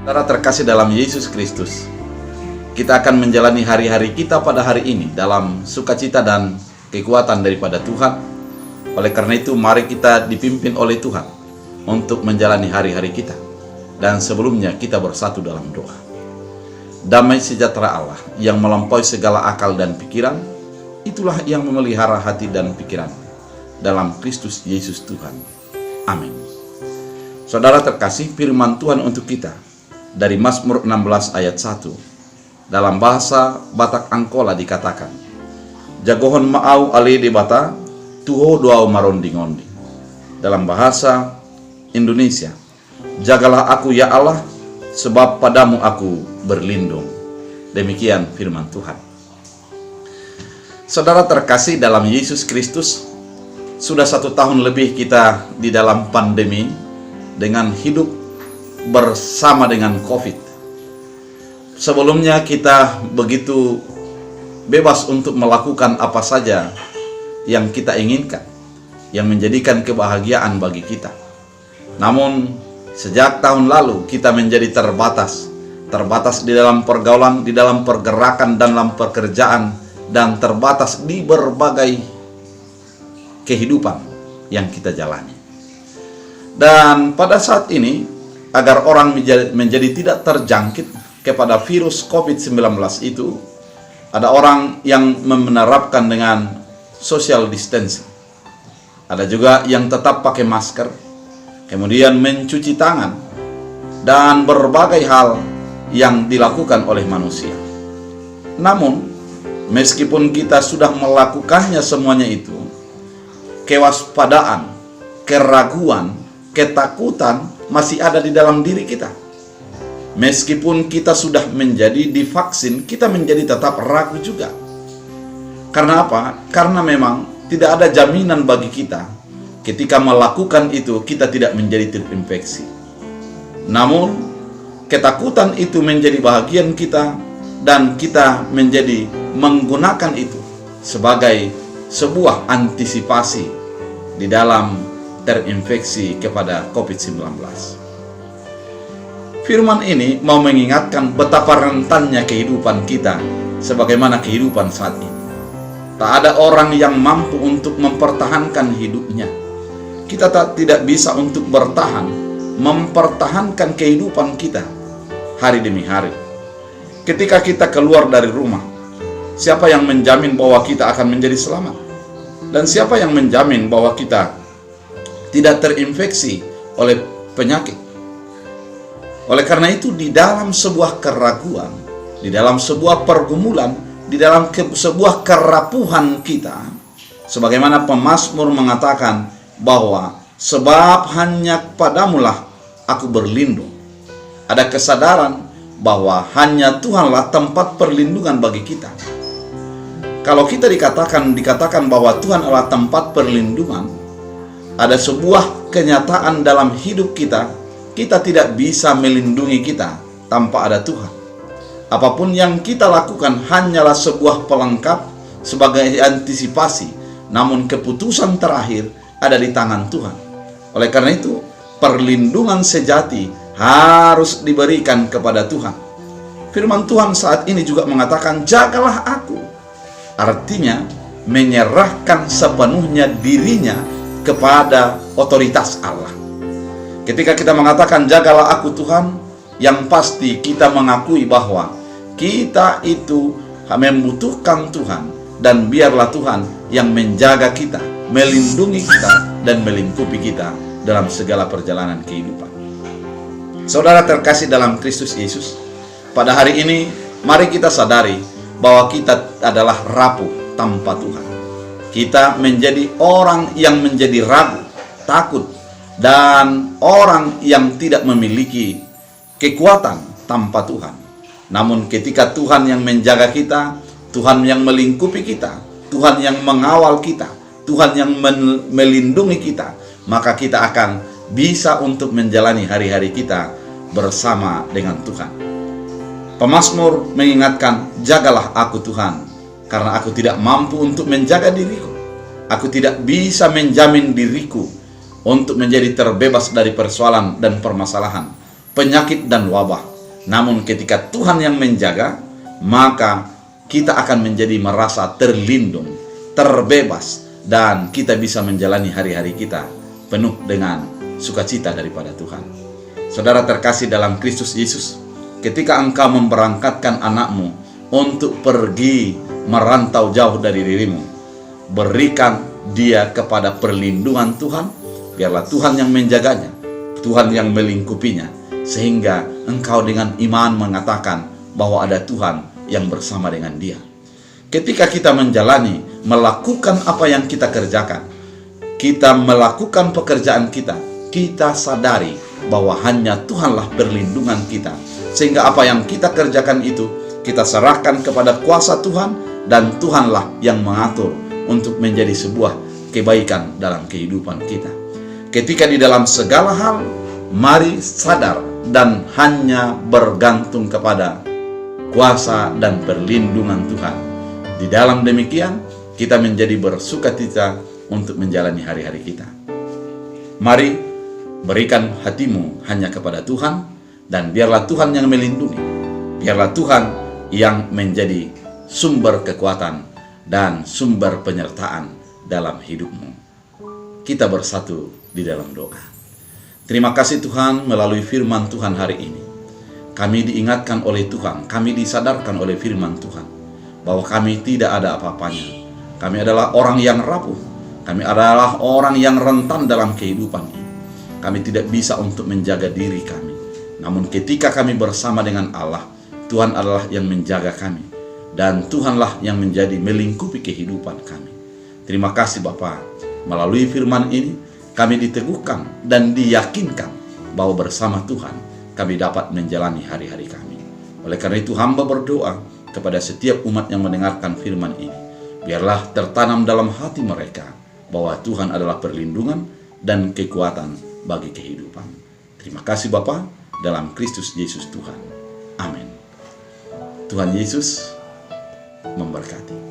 Saudara terkasih dalam Yesus Kristus, kita akan menjalani hari-hari kita pada hari ini dalam sukacita dan kekuatan daripada Tuhan. Oleh karena itu, mari kita dipimpin oleh Tuhan untuk menjalani hari-hari kita. Dan sebelumnya kita bersatu dalam doa. Damai sejahtera Allah yang melampaui segala akal dan pikiran, itulah yang memelihara hati dan pikiran dalam Kristus Yesus Tuhan. Amin. Saudara terkasih, firman Tuhan untuk kita dari Mazmur 16 ayat 1. Dalam bahasa Batak Angkola dikatakan, Jagohon ma'au ale de bata, tuho doau marondi ngondi. Dalam bahasa Indonesia, jagalah aku ya Allah, sebab padamu aku berlindung. Demikian firman Tuhan. Saudara terkasih dalam Yesus Kristus, sudah 1 tahun lebih kita di dalam pandemi dengan hidup bersama dengan COVID. Sebelumnya kita begitu bebas untuk melakukan apa saja yang kita inginkan, yang menjadikan kebahagiaan bagi kita. Namun sejak tahun lalu kita menjadi terbatas di dalam pergaulan, di dalam pergerakan dan dalam pekerjaan, dan terbatas di berbagai kehidupan yang kita jalani. Dan pada saat ini, agar orang menjadi tidak terjangkit kepada virus COVID-19 itu, ada orang yang menerapkan dengan social distancing. Ada juga yang tetap pakai masker, kemudian mencuci tangan, dan berbagai hal yang dilakukan oleh manusia. Namun, meskipun kita sudah melakukannya semuanya itu, kewaspadaan, keraguan, ketakutan masih ada di dalam diri kita. Meskipun kita sudah menjadi divaksin, kita menjadi tetap ragu juga. Karena apa? Karena memang tidak ada jaminan bagi kita ketika melakukan itu kita tidak menjadi terinfeksi. Namun, ketakutan itu menjadi bahagian kita, dan kita menjadi menggunakan itu sebagai sebuah antisipasi di dalam terinfeksi kepada COVID-19. Firman ini mau mengingatkan betapa rentannya kehidupan kita sebagaimana kehidupan saat ini. Tak ada orang yang mampu untuk mempertahankan hidupnya. Kita tidak bisa untuk bertahan, mempertahankan kehidupan kita hari demi hari. Ketika kita keluar dari rumah, siapa yang menjamin bahwa kita akan menjadi selamat? Dan siapa yang menjamin bahwa kita tidak terinfeksi oleh penyakit? Oleh karena itu, di dalam sebuah keraguan, di dalam sebuah pergumulan, di dalam sebuah kerapuhan kita, sebagaimana pemazmur mengatakan bahwa sebab hanya padamulah aku berlindung. Ada kesadaran bahwa hanya Tuhanlah tempat perlindungan bagi kita. Kalau kita dikatakan bahwa Tuhan adalah tempat perlindungan, ada sebuah kenyataan dalam hidup kita, kita tidak bisa melindungi kita tanpa ada Tuhan. Apapun yang kita lakukan hanyalah sebuah pelengkap sebagai antisipasi, namun keputusan terakhir ada di tangan Tuhan. Oleh karena itu, perlindungan sejati harus diberikan kepada Tuhan. Firman Tuhan saat ini juga mengatakan, jagalah aku. Artinya, menyerahkan sepenuhnya dirinya kepada otoritas Allah. Ketika kita mengatakan jagalah aku Tuhan, yang pasti kita mengakui bahwa kita itu membutuhkan Tuhan, dan biarlah Tuhan yang menjaga kita, melindungi kita, dan melingkupi kita dalam segala perjalanan kehidupan. Saudara terkasih dalam Kristus Yesus, pada hari ini mari kita sadari bahwa kita adalah rapuh tanpa Tuhan. Kita menjadi orang yang menjadi ragu, takut, dan orang yang tidak memiliki kekuatan tanpa Tuhan. Namun ketika Tuhan yang menjaga kita, Tuhan yang melingkupi kita, Tuhan yang mengawal kita, Tuhan yang melindungi kita, maka kita akan bisa untuk menjalani hari-hari kita bersama dengan Tuhan. Pemazmur mengingatkan, jagalah aku Tuhan, karena aku tidak mampu untuk menjaga diriku. Aku tidak bisa menjamin diriku untuk menjadi terbebas dari persoalan dan permasalahan, penyakit dan wabah. Namun ketika Tuhan yang menjaga, maka kita akan menjadi merasa terlindung, terbebas, dan kita bisa menjalani hari-hari kita penuh dengan sukacita daripada Tuhan. Saudara terkasih dalam Kristus Yesus, ketika engkau memberangkatkan anakmu untuk pergi merantau jauh dari dirimu, berikan dia kepada perlindungan Tuhan. Biarlah Tuhan yang menjaganya, Tuhan yang melingkupinya, sehingga engkau dengan iman mengatakan bahwa ada Tuhan yang bersama dengan dia. Ketika kita menjalani, melakukan apa yang kita kerjakan, kita melakukan pekerjaan kita, kita sadari bahwa hanya Tuhanlah perlindungan kita, sehingga apa yang kita kerjakan itu kita serahkan kepada kuasa Tuhan, dan Tuhanlah yang mengatur untuk menjadi sebuah kebaikan dalam kehidupan kita. Ketika di dalam segala hal, mari sadar dan hanya bergantung kepada kuasa dan perlindungan Tuhan. Di dalam demikian, kita menjadi bersukacita untuk menjalani hari-hari kita. Mari berikan hatimu hanya kepada Tuhan, dan biarlah Tuhan yang melindungi. Biarlah Tuhan yang menjadi sumber kekuatan dan sumber penyertaan dalam hidupmu. Kita bersatu di dalam doa. Terima kasih Tuhan, melalui firman Tuhan hari ini, kami diingatkan oleh Tuhan, kami disadarkan oleh firman Tuhan, bahwa kami tidak ada apa-apanya. Kami adalah orang yang rapuh, kami adalah orang yang rentan dalam kehidupan ini. Kami tidak bisa untuk menjaga diri kami. Namun ketika kami bersama dengan Allah, Tuhan adalah yang menjaga kami, dan Tuhanlah yang menjadi melingkupi kehidupan kami. Terima kasih Bapa, melalui firman ini kami diteguhkan dan diyakinkan bahwa bersama Tuhan kami dapat menjalani hari-hari kami. Oleh karena itu hamba berdoa kepada setiap umat yang mendengarkan firman ini, biarlah tertanam dalam hati mereka bahwa Tuhan adalah perlindungan dan kekuatan bagi kehidupan. Terima kasih Bapa, dalam Kristus Yesus Tuhan. Amin. Tuhan Yesus memberkati.